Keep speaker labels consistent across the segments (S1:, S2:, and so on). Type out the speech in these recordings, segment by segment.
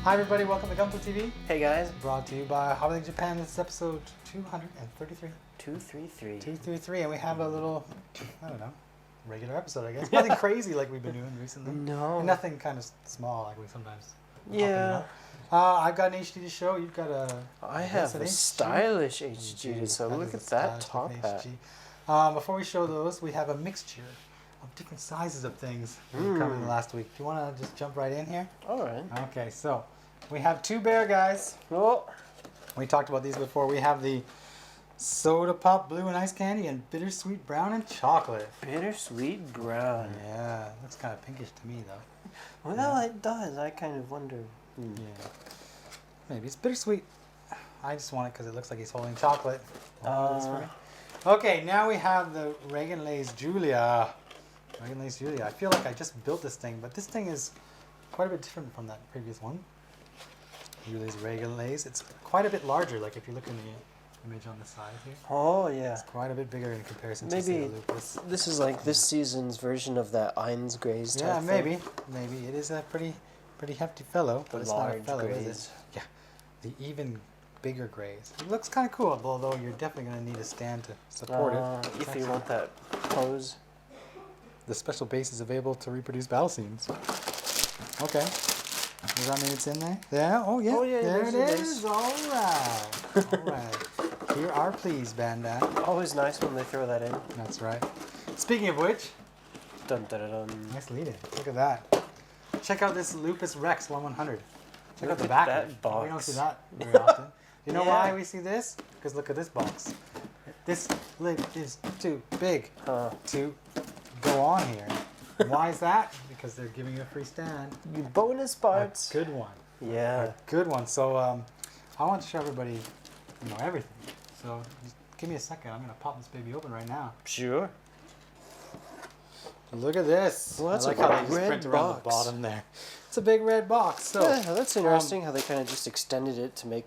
S1: Hi everybody, welcome to Gunpla TV.
S2: Hey guys.
S1: Brought to you by HobbyLink Japan. This is episode 233. 233, and we have a little, I don't know, regular episode, I guess. Nothing crazy like we've been doing recently.
S2: No.
S1: And nothing kind of small like we sometimes.
S2: Yeah.
S1: I've got an HG to show. You've got a.
S2: I have a stylish HG. So look at that top hat.
S1: Before we show those, we have a mixture of different sizes of things we covered last week. Do you want to just jump right in here?
S2: All right.
S1: Okay, so we have two Beargguys.
S2: Oh.
S1: We talked about these before. We have the Soda Pop Blue and Ice Candy and Bittersweet Brown and Chocolate.
S2: Bittersweet Brown.
S1: Yeah, looks kind of pinkish to me though.
S2: Well, yeah. It does. I kind of wonder.
S1: Yeah. Maybe it's bittersweet. I just want it because it looks like he's holding chocolate. Okay, now we have the Reginlaze Julia. Reginlaze Julia. I feel like I just built this thing, but this thing is quite a bit different from that previous one. Julia's Reginlaze. It's quite a bit larger, like if you look in the image on the side here.
S2: Oh, yeah.
S1: It's quite a bit bigger in comparison to
S2: maybe
S1: the Lupus.
S2: This is like this season's version of that Ein's Grays type thing.
S1: Maybe. Maybe. It is a pretty hefty fellow, but it's not a fellow,
S2: grays.
S1: is it? Yeah. The even bigger grays. It looks kind of cool, although you're definitely going to need a stand to support it.
S2: If you want that pose.
S1: The special base is available to reproduce battle scenes. Okay. Does that mean it's in there? Yeah. Oh, yeah.
S2: Oh, yeah.
S1: There it is. All right. All right. Here are please, Bandai.
S2: Always nice when they throw that in.
S1: That's right. Speaking of which.
S2: Dun, dun, dun, dun.
S1: Nice lead in. Look at that. Check out this Lupus Rex 1100. Check out the
S2: Look
S1: back.
S2: at that box.
S1: We don't see that very often. You know why we see this? Because look at this box. This lid is too big to go on here. Why is that? Because they're giving you a free stand.
S2: You bonus parts.
S1: A good one.
S2: Yeah.
S1: A good one. So I want to show everybody, everything. So just give me a second. I'm going to pop this baby open right now.
S2: Sure.
S1: Look at this.
S2: Well, that's
S1: I like
S2: a
S1: how they just
S2: red
S1: print around the
S2: box.
S1: bottom there. It's a big red box. So
S2: yeah, that's interesting how they kind of just extended it to make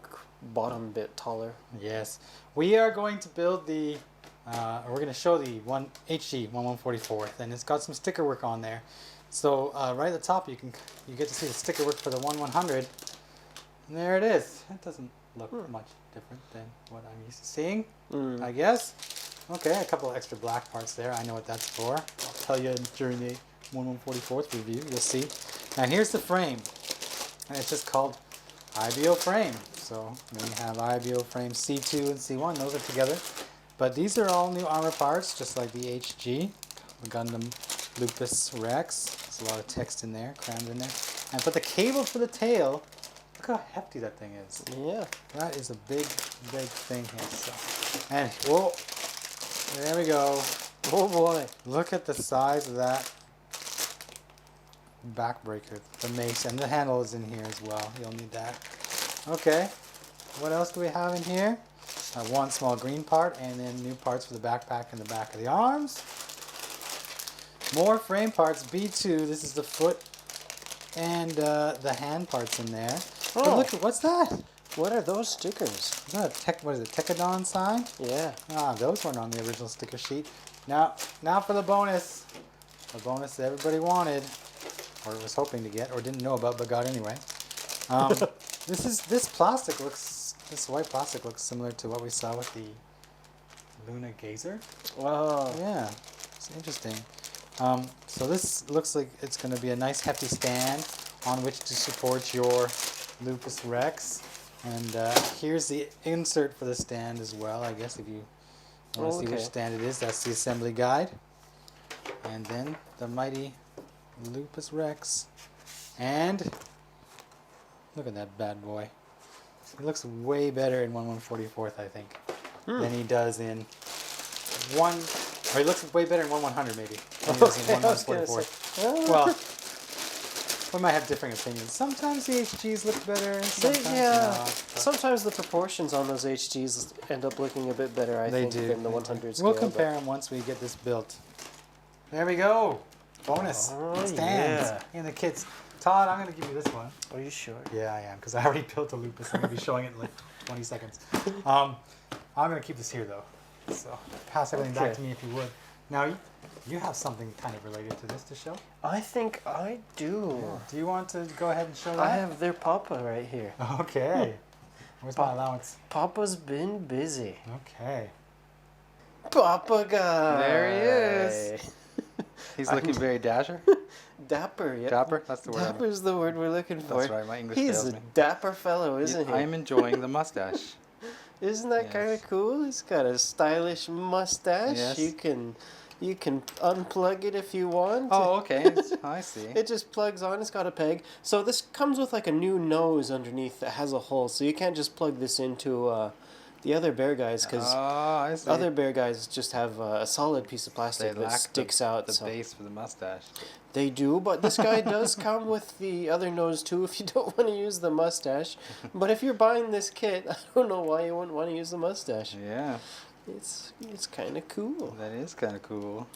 S2: bottom bit taller.
S1: Yes. We are going to build the, we're going to show the HG 1144th, and it's got some sticker work on there. So right at the top you get to see the sticker work for the 1100. And there it is. It doesn't look much different than what I'm used to seeing, I guess. Okay, a couple of extra black parts there. I know what that's for. I'll tell you during the 1144th review. You'll see. Now here's the frame. And it's just called IBO frame. So we have IBO frame C2 and C1. Those are together. But these are all new armor parts, just like the HG, the Gundam Lupus Rex. There's a lot of text in there, crammed in there. And but the cable for the tail, look how hefty that thing is.
S2: Yeah.
S1: That is a big, big thing here. So, and whoa. There we go.
S2: Oh boy.
S1: Look at the size of that backbreaker, the mace, and the handle is in here as well. You'll need that. Okay. What else do we have in here? One small green part, and then new parts for the backpack and the back of the arms. More frame parts. B2. This is the foot and the hand parts in there.
S2: Oh.
S1: But look, what's that?
S2: What are those stickers?
S1: Is that what is it? Tekadon sign?
S2: Yeah.
S1: Ah, those weren't on the original sticker sheet. Now for the bonus. The bonus that everybody wanted, or was hoping to get, or didn't know about, but got anyway. This plastic looks, this white plastic looks similar to what we saw with the Luna Gazer.
S2: Wow.
S1: Yeah, it's interesting. So this looks like it's going to be a nice hefty stand on which to support your Lupus Rex. And here's the insert for the stand as well, I guess, if you want to see which stand it is. That's the assembly guide. And then the mighty Lupus Rex. And look at that bad boy. He looks way better in 1144th, I think, than he does in he looks way better in 1100 maybe than he does in 1144th. Well, we might have differing opinions. Sometimes the HGs look better, sometimes not.
S2: Sometimes the proportions on those HGs end up looking a bit better, I think, than the 100s.
S1: We'll compare them once we get this built. There we go. Bonus. Stands in the kits. Todd, I'm going to give you this one.
S2: Are you sure?
S1: Yeah, I am, because I already built a Lupus. I'm going to be showing it in like 20 seconds. I'm going to keep this here, though. So pass everything back to me if you would. Now, You have something kind of related to this to show.
S2: I think I do.
S1: Yeah. Do you want to go ahead and show that?
S2: I have their Papa right here.
S1: Okay. Where's my allowance?
S2: Papa's been busy.
S1: Okay.
S2: Papagguy.
S3: There he is. He's looking very dasher.
S2: Dapper, yeah.
S3: Dapper? That's the word.
S2: Dapper's the word we're looking for.
S3: That's right, my English
S2: He's
S3: fails
S2: a
S3: me.
S2: dapper fellow, isn't he?
S3: I'm enjoying the mustache.
S2: Isn't that kind of
S3: Yes.
S2: cool? He's got a stylish mustache.
S3: Yes.
S2: You can unplug it if you want.
S3: Oh, okay. I see.
S2: It just plugs on. It's got a peg. So this comes with like a new nose underneath that has a hole. So you can't just plug this into the other Beargguys because
S3: I see.
S2: other Beargguys just have a solid piece of plastic
S3: They
S2: that
S3: lack
S2: sticks out.
S3: the
S2: so
S3: base for the mustache.
S2: they do, but this guy does come with the other nose too if you don't want to use the mustache. But if you're buying this kit, I don't know why you wouldn't want to use the mustache.
S3: Yeah,
S2: It's kind of cool.
S3: that is kind of cool.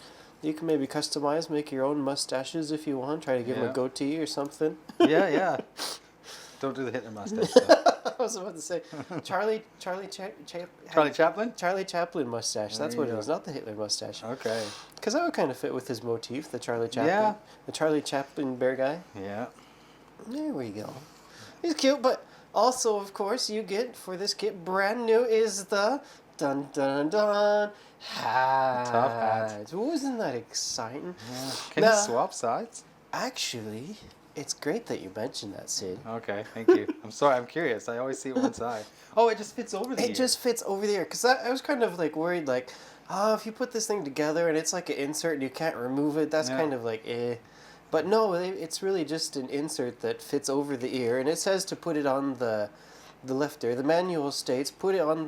S2: You can maybe customize, make your own mustaches if you want. Try to give him
S3: Yeah.
S2: a goatee or something.
S3: Yeah, yeah. Don't do the Hitler mustache. though.
S2: I was about to say Charlie
S3: Chaplin?
S2: Charlie Chaplin mustache. That's
S3: There
S2: what
S3: you
S2: it is,
S3: go.
S2: not the Hitler mustache.
S3: Okay.
S2: Because that would kind of fit with his motif, the Charlie Chaplin.
S3: Yeah.
S2: The Charlie Chaplin Beargguy.
S3: Yeah.
S2: There we go. He's cute, but also, of course, you get for this kit brand new is the dun dun dun hat.
S3: Tough hat.
S2: Wasn't that exciting?
S3: Yeah. Can
S2: Nah.
S3: you swap sides?
S2: Actually, it's great that you mentioned that, Sid.
S3: Okay, thank you. I'm sorry, I'm curious. I always see it one side. Oh, it just fits over the
S2: It
S3: ear.
S2: just fits over the ear. Because I was kind of like worried, like, oh, if you put this thing together and it's like an insert and you can't remove it, that's
S3: Yeah.
S2: kind of like eh. But no, it's really just an insert that fits over the ear, and it says to put it on the left ear. The manual states put it on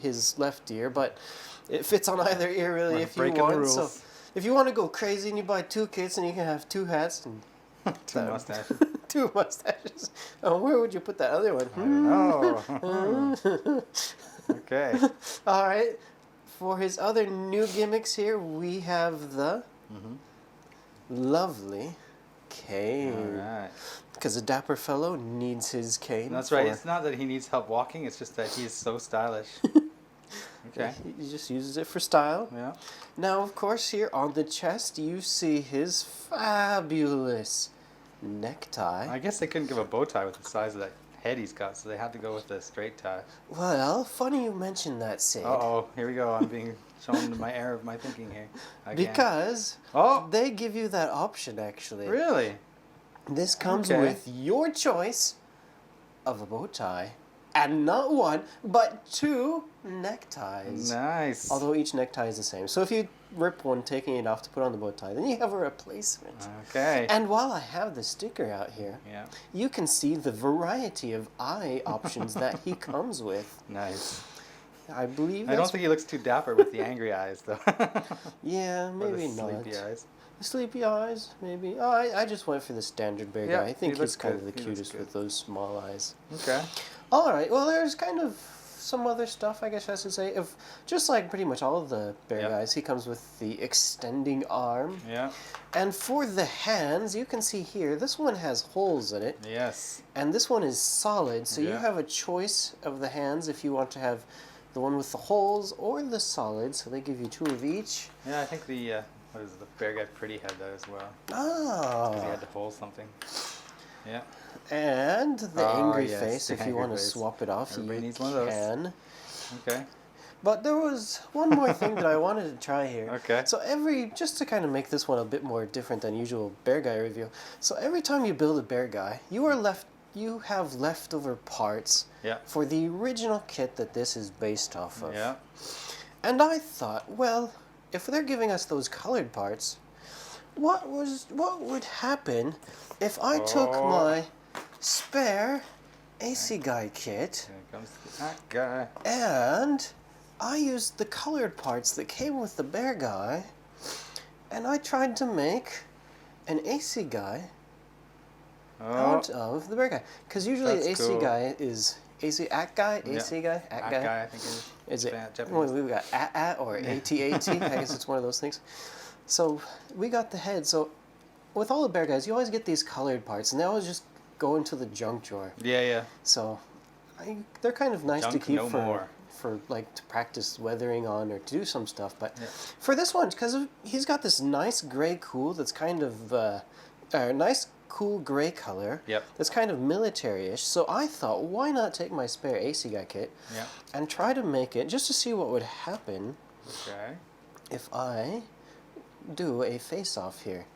S2: his left ear, but it fits on either ear really
S3: We're
S2: if you
S3: breaking the
S2: want.
S3: rules.
S2: So if you want to go crazy and you buy two kits and you can have two hats and
S3: Two mustaches.
S2: two mustaches. Oh, where would you put that other one?
S3: I don't know. Okay.
S2: All right. For his other new gimmicks here, we have the lovely cane.
S3: Alright.
S2: Because a dapper fellow needs his cane.
S3: That's right.
S2: for-
S3: It's not that he needs help walking, it's just that he is so stylish. Okay.
S2: He just uses it for style.
S3: Yeah.
S2: Now, of course, here on the chest, you see his fabulous necktie.
S3: I guess they couldn't give a bow tie with the size of that head he's got, so they had to go with the straight tie.
S2: Well, funny you mentioned that, Sid.
S3: Uh-oh, here we go. I'm being shown my error of my thinking here. Again.
S2: Because
S3: Oh,
S2: they give you that option, actually.
S3: really?
S2: This comes
S3: Okay.
S2: with your choice of a bow tie. And not one, but two neckties.
S3: Nice.
S2: Although each necktie is the same. So if you rip one, taking it off to put on the bow tie, then you have a replacement.
S3: Okay.
S2: And while I have the sticker out here,
S3: Yeah.
S2: you can see the variety of eye options that he comes with.
S3: Nice.
S2: I believe
S3: I don't
S2: that's...
S3: think he looks too dapper with the angry eyes, though.
S2: Yeah,
S3: Or
S2: maybe
S3: the
S2: not.
S3: sleepy eyes.
S2: The sleepy eyes, maybe. Oh, I just went for the standard bear
S3: Yeah,
S2: guy. I think
S3: he looks
S2: he's kind
S3: good.
S2: of the
S3: He looks
S2: cutest
S3: good.
S2: with those small eyes.
S3: Okay.
S2: All right. Well, there's kind of some other stuff, I guess I should say. If just like pretty much all of the bear
S3: Yep.
S2: guys, he comes with the extending arm,
S3: Yeah.
S2: and for the hands, you can see here. This one has holes in it,
S3: Yes.
S2: and this one is solid. So you
S3: Yeah.
S2: have a choice of the hands if you want to have the one with the holes or the solid. So they give you two of each.
S3: Yeah, I think the what is it, the Beargguy Pretty had that as well.
S2: Ah.
S3: Because he had to hold something. Yeah.
S2: And the
S3: Oh,
S2: angry
S3: yes,
S2: face,
S3: the
S2: if you
S3: angry
S2: want to
S3: face.
S2: swap it off,
S3: Everybody
S2: you
S3: needs one of those.
S2: can.
S3: Okay.
S2: But there was one more thing that I wanted to try here.
S3: Okay.
S2: So just to kind of make this one a bit more different than usual bear guy review. So every time you build a bear guy, you have leftover parts
S3: Yeah.
S2: for the original kit that this is based off of.
S3: Yeah.
S2: And I thought, well, if they're giving us those colored parts, what would happen if I took
S3: Oh.
S2: my spare AC Guy kit
S3: Here comes that guy.
S2: and I used the colored parts that came with the bear guy, and I tried to make an AC Guy
S3: Oh.
S2: out of the bear guy. Because usually
S3: That's
S2: the AC
S3: cool.
S2: Guy is AC At Guy,
S3: Yeah.
S2: AC Guy, At
S3: That
S2: Guy.
S3: guy, I think is.
S2: Is it?
S3: Japanese.
S2: Well, we've got At or AT. I guess it's one of those things. So we got the head. So with all the bear guys, you always get these colored parts, and they always just go into the junk drawer.
S3: Yeah, yeah.
S2: So they're kind of nice to
S3: Junk
S2: keep
S3: no
S2: for
S3: more.
S2: for like to practice weathering on or to do some stuff. But
S3: Yeah.
S2: for this one, because he's got this nice gray cool that's kind of nice cool gray color.
S3: Yep.
S2: That's kind of military-ish. So I thought, why not take my spare Guy kit
S3: Yeah.
S2: and try to make it just to see what would happen
S3: Okay.
S2: if I do a face-off here.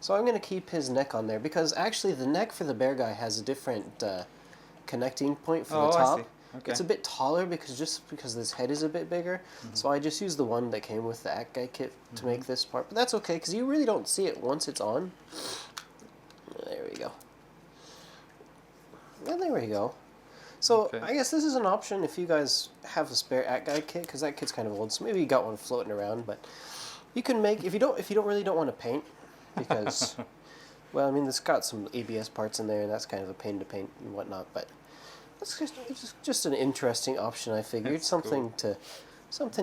S2: So I'm going to keep his neck on there because actually the neck for the Beargguy has a different connecting point for
S3: Oh,
S2: the
S3: I
S2: top.
S3: see. Okay.
S2: It's a bit taller because his head is a bit bigger. So I just used the one that came with the HGBF kit to make this part. But that's okay because you really don't see it once it's on. There we go. And there we go. So
S3: Okay.
S2: I guess this is an option if you guys have a spare HGBF kit because that kit's kind of old. So maybe you got one floating around, but you can make if you really don't want to paint because well, I mean it's got some ABS parts in there and that's kind of a pain to paint and whatnot, but it's just an interesting option I figured.
S3: That's
S2: something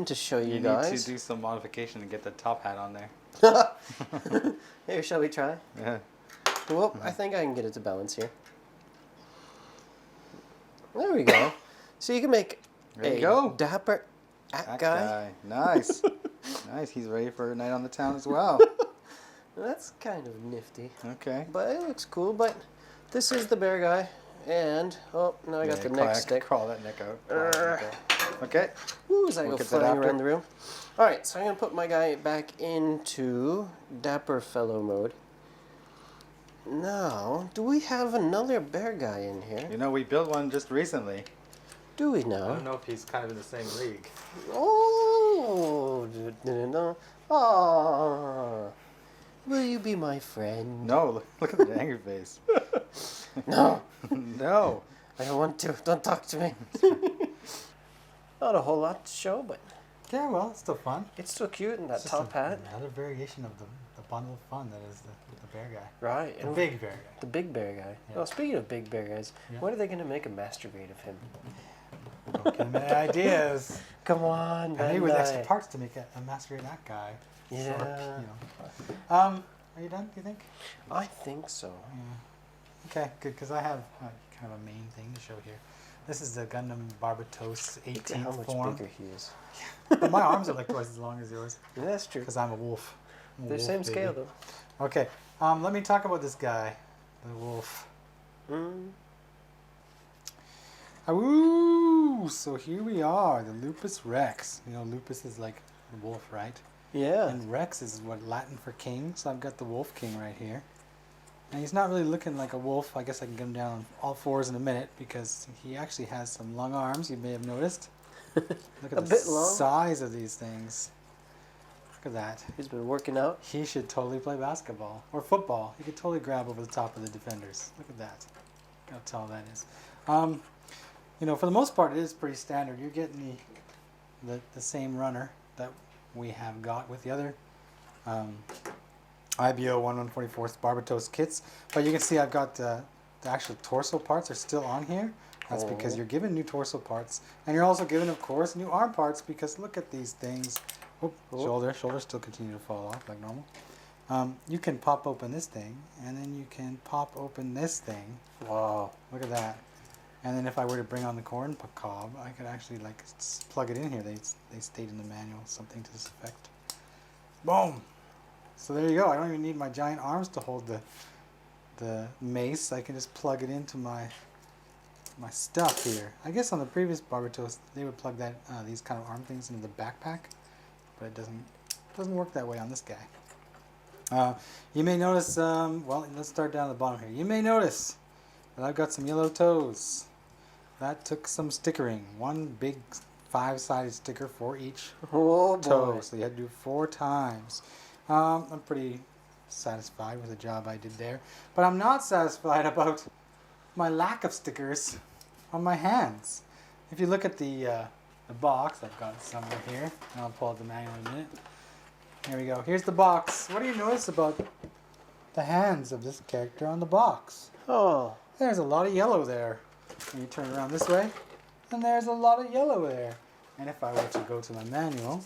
S2: to show you,
S3: You need
S2: guys.
S3: to do some modification and get the top hat on there.
S2: Here, shall we try?
S3: Yeah.
S2: Well, I think I can get it to balance here. There we go. So you can make
S3: There you
S2: a
S3: go.
S2: dapper
S3: That
S2: guy.
S3: Nice. Nice. He's ready for a night on the town as well.
S2: That's kind of nifty.
S3: Okay.
S2: But it looks cool. But this is the Beargguy. And, oh, now I got
S3: Yeah,
S2: the neck stick.
S3: Crawl that neck out. Crawl that neck out. Okay.
S2: Ooh, as I
S3: We'll
S2: go
S3: get that
S2: flying
S3: after.
S2: around the room. Alright, so I'm going to put my guy back into Dapper Fellow mode. Now, do we have another Beargguy in here?
S3: You know, we built one just recently.
S2: Do we
S3: I
S2: now?
S3: don't know if he's kind of in the same league.
S2: Oh, no. Oh, will you be my friend?
S3: No, look at the angry face.
S2: No,
S3: No.
S2: I don't want to. Don't talk to me. Not a whole lot to show, but
S1: Yeah, well, it's still fun.
S2: it's still cute in that
S1: It's just
S2: top hat.
S1: Another variation of the bundle of fun that is the Beargguy.
S2: Right.
S1: The
S2: and
S1: big Beargguy.
S2: The big Beargguy.
S1: Yeah.
S2: Well, speaking of big Beargguys,
S1: Yeah.
S2: when are they going to make a masturbate of him?
S1: Don't give him any ideas.
S2: Come on,
S1: I need with extra
S2: Bandai.
S1: parts to make a masquerade that guy.
S2: Yeah.
S1: So, you know. Are you done? Do you think?
S2: I think so.
S1: Yeah. Okay, good. Because I have kind of a main thing to show here. This is the Gundam Barbatos
S2: Look at how
S1: 18th
S2: much
S1: form.
S2: bigger he is.
S1: But my arms are like twice as long as yours
S2: Yeah, that's true.
S1: because I'm a wolf. I'm a
S2: They're
S1: wolf,
S2: same
S1: baby.
S2: scale though.
S1: Okay. Let me talk about this guy, the wolf.
S2: Mm.
S1: Woo! So here we are, the Lupus Rex. You know, Lupus is like the wolf, right?
S2: Yeah.
S1: And Rex is what Latin for king. So I've got the Wolf King right here. And he's not really looking like a wolf. I guess I can get him down on all fours in a minute because he actually has some long arms. You may have noticed. Look at
S2: A
S1: the
S2: bit long.
S1: size of these things. Look at that.
S2: He's been working out.
S1: He should totally play basketball or football. He could totally grab over the top of the defenders. Look at that. Look how tall that is. You know, for the most part, it is pretty standard. You're getting the same runner that we have got with the other IBO 1144th Barbatos kits. But you can see I've got the actual torso parts are still on here. That's because
S2: Oh.
S1: you're given new torso parts. And you're also given, of course, new arm parts because look at these things. Oop,
S2: Oh.
S1: shoulders still continue to fall off like normal. You can pop open this thing, and then you can pop open this thing.
S2: Wow.
S1: Look at that. And then if I were to bring on the corn cob, I could actually like plug it in here. They state in the manual something to this effect. Boom. So there you go. I don't even need my giant arms to hold the mace. I can just plug it into my stuff here. I guess on the previous Barbatos they would plug that these kind of arm things into the backpack, but it doesn't work that way on this guy. You may notice. Well, let's start down at the bottom here. You may notice that I've got some yellow toes. That took some stickering. One big 5-sided sticker for each
S2: Oh
S1: toe.
S2: boy.
S1: So you had to do 4 times. I'm pretty satisfied with the job I did there. But I'm not satisfied about my lack of stickers on my hands. If you look at the box, I've got some right here. And I'll pull out the manual in a minute. Here we go. Here's the box. What do you notice about the hands of this character on the box?
S2: Oh.
S1: There's a lot of yellow there. When you turn around this way, and there's a lot of yellow there. And if I were to go to my manual,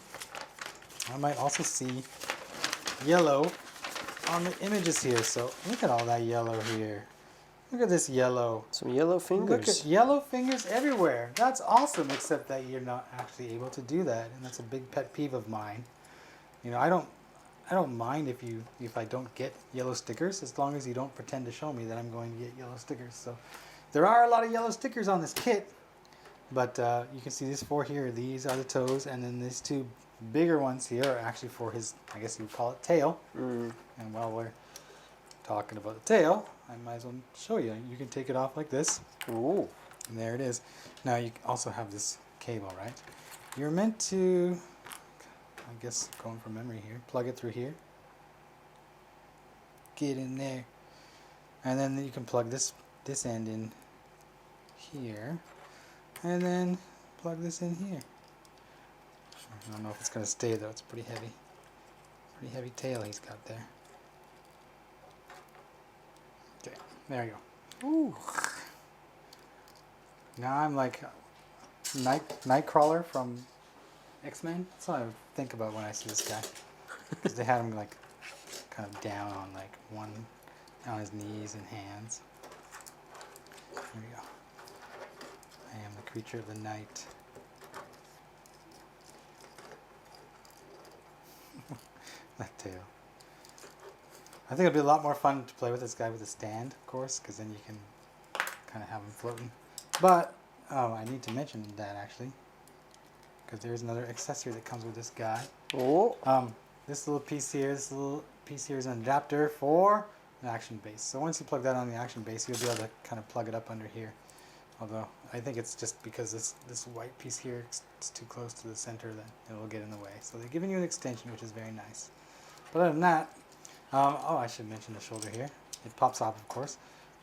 S1: I might also see yellow on the images here. So look at all that yellow here. Look at this yellow.
S2: Some yellow fingers.
S1: Look at yellow fingers everywhere. That's awesome, except that you're not actually able to do that, and that's a big pet peeve of mine. You know, I don't mind if I don't get yellow stickers, as long as you don't pretend to show me that I'm going to get yellow stickers. So there are a lot of yellow stickers on this kit, but you can see these 4 here. These are the toes, and then these 2 bigger ones here are actually for his, I guess you would call it, tail. And while we're talking about the tail, I might as well show you. You can take it off like this.
S2: Ooh.
S1: And there it is. Now you also have this cable, right? You're meant to, I guess, going from memory here, plug it through here. Get in there. And then you can plug this end in here. And then plug this in here. I don't know if it's going to stay though. It's pretty heavy. Pretty heavy tail he's got there. Okay, there you go.
S2: Ooh.
S1: Now I'm like Nightcrawler from X-Men. That's what I think about when I see this guy. Because they had him like kind of down on like on his knees and hands. There we go. I am the creature of the night. That tail. I think it'd be a lot more fun to play with this guy with a stand, of course, because then you can kind of have him floating. But I need to mention that actually, because there's another accessory that comes with this guy.
S2: Oh.
S1: This little piece here is an adapter for an action base. So once you plug that on the action base, you'll be able to kind of plug it up under here. Although I think it's just because this white piece here is too close to the center that it will get in the way. So they're giving you an extension, which is very nice. But other than that, I should mention the shoulder here. It pops off, of course,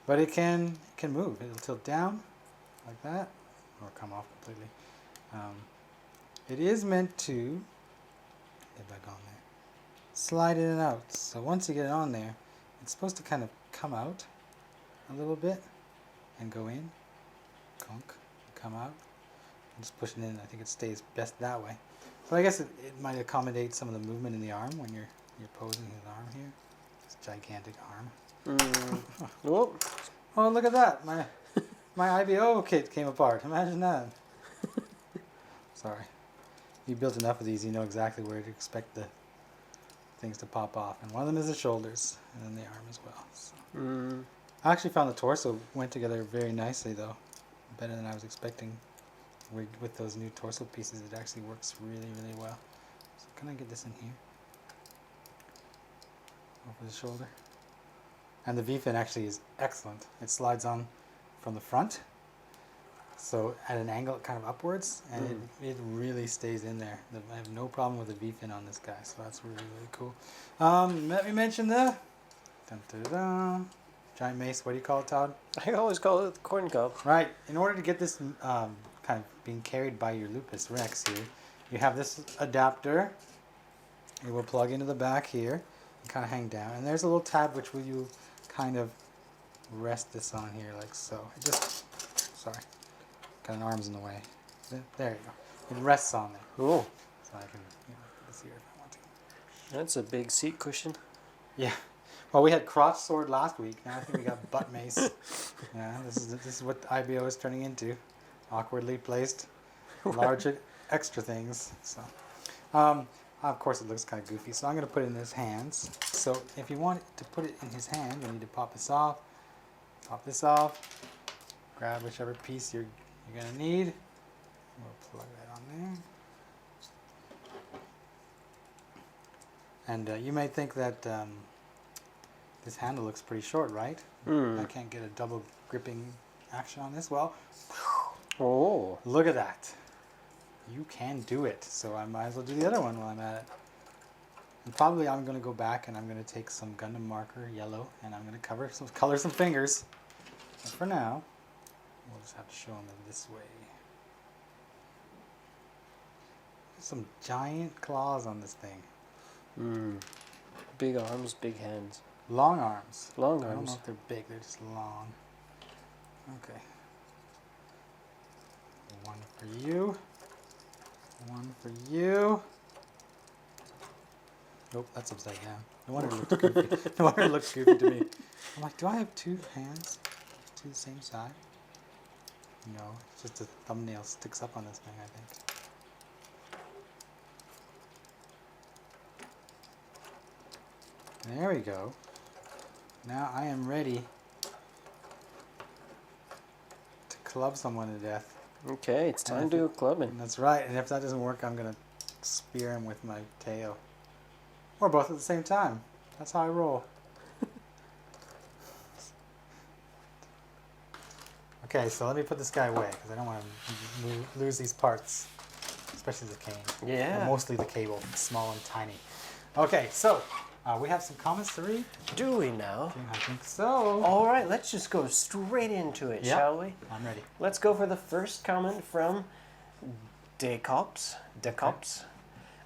S1: but it can move. It'll tilt down like that, or come off completely. It is meant to get back on there, slide in and out. So once you get it on there, it's supposed to kind of come out a little bit and go in, conk, come out, and just push it in. I think it stays best that way. So I guess it might accommodate some of the movement in the arm when you're posing his arm here. This gigantic arm.
S2: Oh.
S1: Oh, look at that! My IBO kit came apart. Imagine that. Sorry. You built enough of these, you know exactly where to expect the things to pop off. And one of them is the shoulders, and then the arm as well. So. I actually found the torso went together very nicely, though. Better than I was expecting. With those new torso pieces, it actually works really, really well. So can I get this in here? Over the shoulder. And the V-fin actually is excellent. It slides on from the front, so at an angle kind of upwards, and it really stays in there. I have no problem with the V-fin on this guy, so that's really, really cool. Let me mention the giant mace. What do you call it, Todd?
S2: I always call it the corn cob.
S1: Right. In order to get this kind of being carried by your Lupus Rex here, you have this adapter. It will plug into the back here and kind of hang down. And there's a little tab which will you kind of rest this on here like so. It just, sorry, got an arm's in the way. There you go. It rests on there.
S2: Oh.
S1: So I can, put this here if I want to.
S2: That's a big seat cushion.
S1: Yeah. Well, we had crotch sword last week. Now I think we got butt mace. Yeah, this is what IBO is turning into. Awkwardly placed, large extra things. So, of course, it looks kind of goofy. So I'm going to put it in his hands. So if you want to put it in his hand, you need to pop this off. Pop this off. Grab whichever piece you're going to need. We'll plug that on there. And you may think that this handle looks pretty short, right? I can't get a double gripping action on this. Well, look at that. You can do it. So I might as well do the other one while I'm at it. And probably I'm going to go back and I'm going to take some Gundam marker, yellow, and I'm going to color some fingers. But for now, we'll just have to show them this way. There's some giant claws on this thing.
S2: Big arms, big hands.
S1: Long arms.
S2: Long
S1: I don't
S2: arms.
S1: know if they're big, they're just long. Okay. One for you. One for you. Nope, that's upside down. No wonder it looks goofy. No wonder it looks goofy to me. I'm like, do I have two hands? to the same side. No, it's just the thumbnail sticks up on this thing, I think. There we go. Now I am ready to club someone to death.
S2: Okay, it's time to go clubbing.
S1: That's right, and if that doesn't work, I'm gonna spear him with my tail. Or both at the same time. That's how I roll. Okay, so let me put this guy away, because I don't want to lose these parts. Especially the cane.
S2: Yeah.
S1: Well, mostly the cable. It's small and tiny. Okay, so we have some comments to read.
S2: Do we now?
S1: I think so.
S2: All right, let's just go straight into it,
S1: Yep.
S2: shall we?
S1: I'm ready.
S2: Let's go for the first comment from Decops.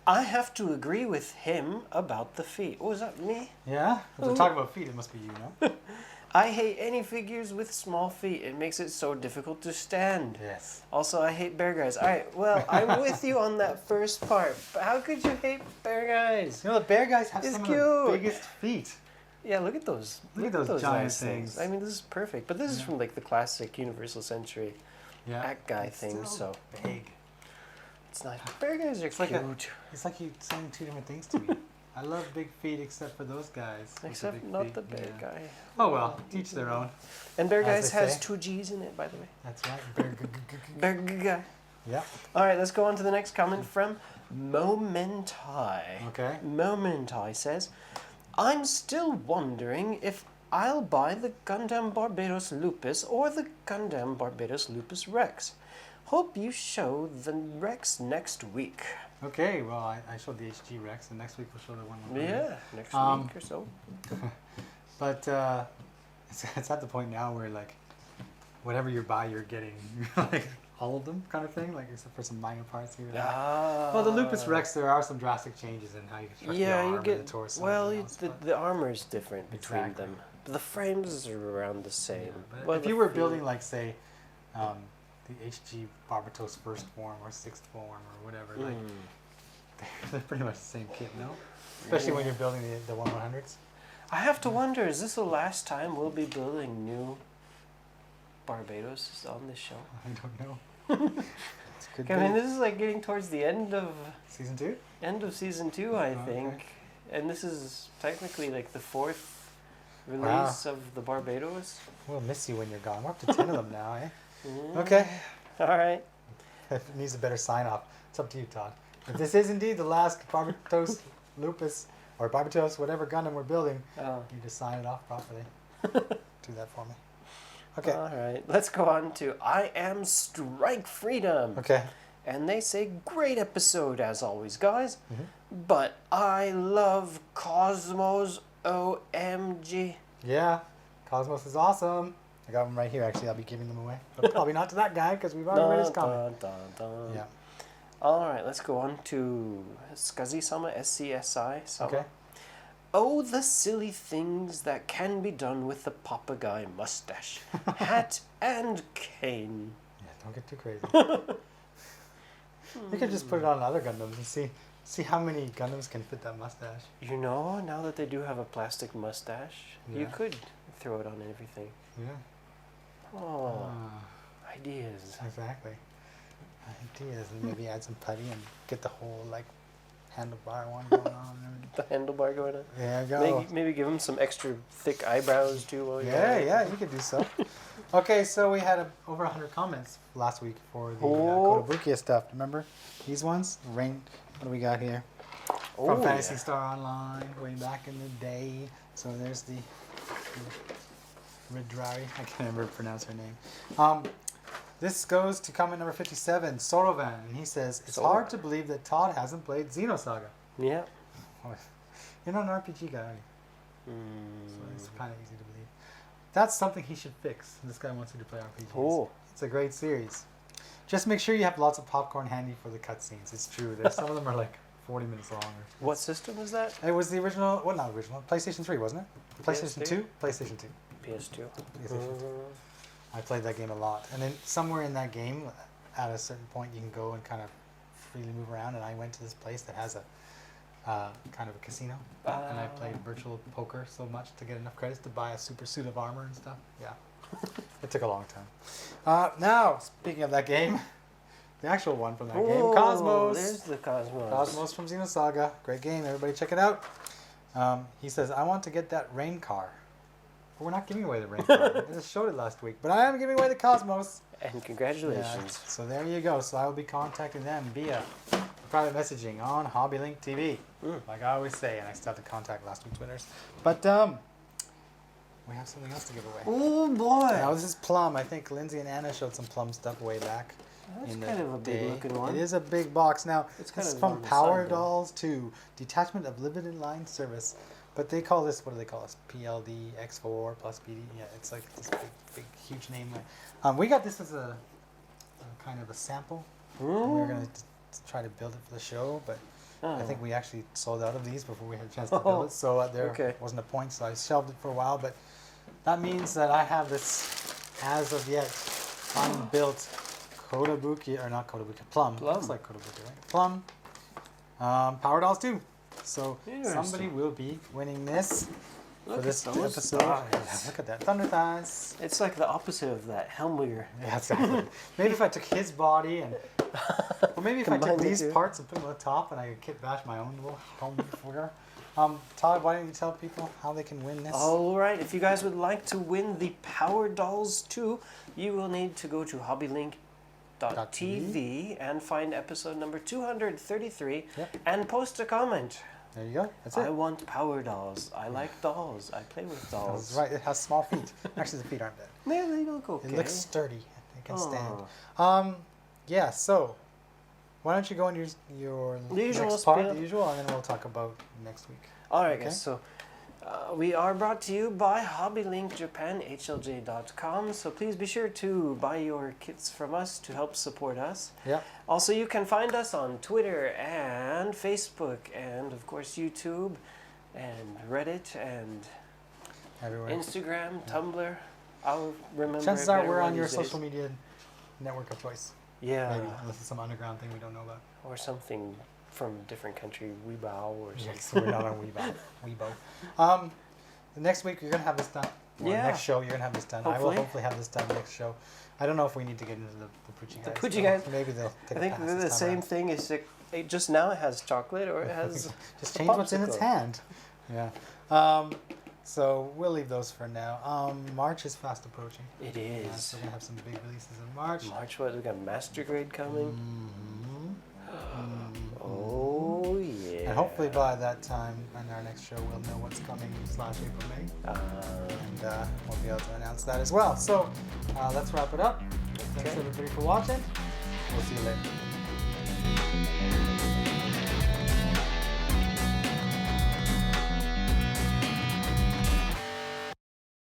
S2: I have to agree with him about the feet. Oh, is that me?
S1: Yeah? If we're talking about feet, it must be you, no?
S2: I hate any figures with small feet. It makes it so difficult to stand.
S1: Yes.
S2: Also, I hate bear guys. All right, well, I'm with you on that first part. But how could you hate bear guys?
S1: You know, the bear guys have
S2: It's
S1: some
S2: cute.
S1: of the biggest feet.
S2: Yeah, look at those.
S1: Look at those giant
S2: nice
S1: things.
S2: I mean, this is perfect. But this is from like the classic Universal Century
S1: Yeah.
S2: act guy
S1: It's
S2: thing.
S1: still
S2: So
S1: big.
S2: it's nice. Bear guys are
S1: like
S2: cute.
S1: It's like you're saying two different things to me. I love big feet except for those guys. with the
S2: Except
S1: big
S2: not
S1: feet.
S2: the bear
S1: Yeah.
S2: guy.
S1: Oh well, each their own.
S2: And bear
S1: As
S2: guys
S1: they
S2: has
S1: say.
S2: 2 G's in it, by the way.
S1: That's right. Bear
S2: Bear guy.
S1: Yeah.
S2: All right, let's go on to the next comment from Momentai.
S1: Okay.
S2: Momentai says, I'm still wondering if I'll buy the Gundam Barbatos Lupus or the Gundam Barbatos Lupus Rex. Hope you show the Rex next week.
S1: Okay. Well, I showed the HG Rex, and next week we'll show the one.
S2: Yeah, next week or so.
S1: But it's at the point now where like, whatever you buy, you're getting like all of them, kind of thing. Like except for some minor parts here. and there. Well, the Lupus Rex, there are some drastic changes in how you construct the arm
S2: you
S1: and
S2: get
S1: the torso.
S2: well.
S1: and everything else, but-
S2: The armor's different between
S1: Exactly.
S2: them. But the frames are around the same.
S1: Yeah, but
S2: Well,
S1: if
S2: the
S1: you were
S2: feet-
S1: building like say, the HG Barbatos first form or sixth form or whatever, like they're pretty much the same kit, no? Especially when you're building the 1/100s.
S2: I have to wonder, is this the last time we'll be building new Barbatos on this show?
S1: I don't know. It's good.
S2: I mean, this is like getting towards the end of
S1: Season 2?
S2: season 2, I
S1: Okay.
S2: think, and this is technically like the 4th release of the Barbatos.
S1: We'll miss you when you're gone. We're up to 10 of them now, eh?
S2: Mm.
S1: Okay.
S2: All right.
S1: It needs a better sign off. It's up to you, Todd. If this is indeed the last Barbatos Lupus or Barbatos, whatever Gundam we're building,
S2: Oh.
S1: you just sign it off properly. Do that for me. Okay.
S2: All right. Let's go on to I Am Strike Freedom.
S1: Okay.
S2: And they say, great episode as always, guys.
S1: Mm-hmm.
S2: But I love Cosmos OMG.
S1: Yeah. Cosmos is awesome. I got them right here, actually. I'll be giving them away. But probably not to that guy, because we've already read his comment. Yeah.
S2: All right, let's go on to Scuzzy-sama, SCSI. Sama.
S1: Okay.
S2: Oh, the silly things that can be done with the Papagguy mustache, hat, and cane.
S1: Yeah, don't get too crazy. You could just put it on other Gundams and see how many Gundams can fit that mustache.
S2: You know, now that they do have a plastic mustache, you
S1: Yeah.
S2: could throw it on everything.
S1: Yeah.
S2: Oh,
S1: Ah,
S2: ideas.
S1: exactly. Ideas, and maybe add some putty and get the whole like handlebar one going on. And
S2: The handlebar going on.
S1: there you go.
S2: Maybe give him some extra thick eyebrows too while you're
S1: Yeah,
S2: at it.
S1: yeah, you could do so. Okay, so we had over 100 comments last week for the
S2: Oh.
S1: Kotobukiya stuff. Remember these ones? What do we got here?
S2: Oh,
S1: From Fantasy
S2: yeah.
S1: Star Online, way back in the day. So there's the Ridrari. I can't remember pronounce her name. This goes to comment number 57, Sorovan, and he says, it's
S2: Sorovan.
S1: hard to believe that Todd hasn't played Xenosaga.
S2: Yeah.
S1: You're not an RPG guy, are you?
S2: Mm.
S1: So it's kind of easy to believe. That's something he should fix. This guy wants you to play RPGs.
S2: Oh.
S1: It's a great series. Just make sure you have lots of popcorn handy for the cutscenes. It's true. Some of them are like 40 minutes long.
S2: What system is that?
S1: It was the original, well, not original, PlayStation 3, wasn't it? PlayStation
S2: PS2?
S1: 2? PlayStation 2.
S2: PS2.
S1: PlayStation 2. I played that game a lot. And then somewhere in that game, at a certain point, you can go and kind of freely move around. And I went to this place that has a kind of a casino. And I played virtual poker so much to get enough credits to buy a super suit of armor and stuff. Yeah. It took a long time. Now, speaking of that game, the actual one from that game, Cosmos.
S2: There's the Cosmos.
S1: Cosmos from Xenosaga. Great game. Everybody check it out. He says, I want to get that rain car. But we're not giving away the rain car. I just showed it last week. But I am giving away the Cosmos.
S2: And congratulations.
S1: Yeah, so there you go. So I will be contacting them via private messaging on HobbyLink TV. Like I always say, and I still have to contact last week's winners. But we have something else to give away.
S2: Oh boy!
S1: Now this is Plum. I think Lindsay and Anna showed some Plum stuff way back.
S2: That's
S1: in the
S2: kind of a big
S1: day.
S2: looking one.
S1: It is a big box. Now
S2: It's kind
S1: this is
S2: of
S1: from
S2: on the
S1: Power
S2: side, though.
S1: Dolls to Detachment of Limited Line Service. But they call this, what do they call this? PLD X4 plus PD. Yeah, it's like this big, huge name. We got this as a kind of a sample. And we were going to try to build it for the show, but I think we actually sold out of these before we had a chance to build it. So there wasn't a point, so I shelved it for a while. But that means that I have this, as of yet, unbuilt Kotobuki, or not Kotobuki, Plum. Looks like Kotobuki, right? Plum. Power Dolls 2. So somebody will be winning this for this episode. Yeah, look at that. Thunder Thighs.
S2: It's like the opposite of that Helmweir.
S1: Yeah, exactly. Maybe if I took his body and... Or maybe if I took these parts and put them on the top and I could kit bash my own little home figure. Todd, why don't you tell people how they can win this?
S2: All right, if you guys would like to win the Power Dolls 2, you will need to go to HobbyLink.TV and find episode number 233 and post a comment.
S1: There you go. That's it.
S2: I want Power Dolls. I like dolls. I play with dolls.
S1: That's right. It has small feet. Actually, the feet aren't bad.
S2: Yeah, they look okay.
S1: It looks sturdy. It can stand. Yeah, so why don't you go on your next part, the usual, and then we'll talk about next week.
S2: All right, guys. So we are brought to you by HobbyLink Japan, HLJ.com. So please be sure to buy your kits from us to help support us.
S1: Yeah.
S2: Also, you can find us on Twitter and Facebook and, of course, YouTube and Reddit and
S1: everywhere.
S2: Instagram, Tumblr. I'll remember.
S1: Chances are we're on your social media network of choice.
S2: Yeah.
S1: Maybe, unless it's some underground thing we don't know about.
S2: Or something from a different country, Weebow or something.
S1: Yes, we're not on Weibo. The next week you're gonna have this done. Or next show you're gonna have this done.
S2: Hopefully.
S1: I will hopefully have this done next show. I don't know if we need to get into the Poochie guys.
S2: The Poochie guys.
S1: Maybe they'll take
S2: I think they're the same thing. Is it just now it has chocolate or it has
S1: just change what's in its hand. Yeah. So we'll leave those for now. March is fast approaching.
S2: It is.
S1: So we're gonna have some big releases in March.
S2: March, what? We got Master Grade coming. Oh yeah.
S1: And hopefully by that time, in our next show, we'll know what's coming /April, May, and we'll be able to announce that as well. So let's wrap it up. Thanks everybody for watching. We'll see you later.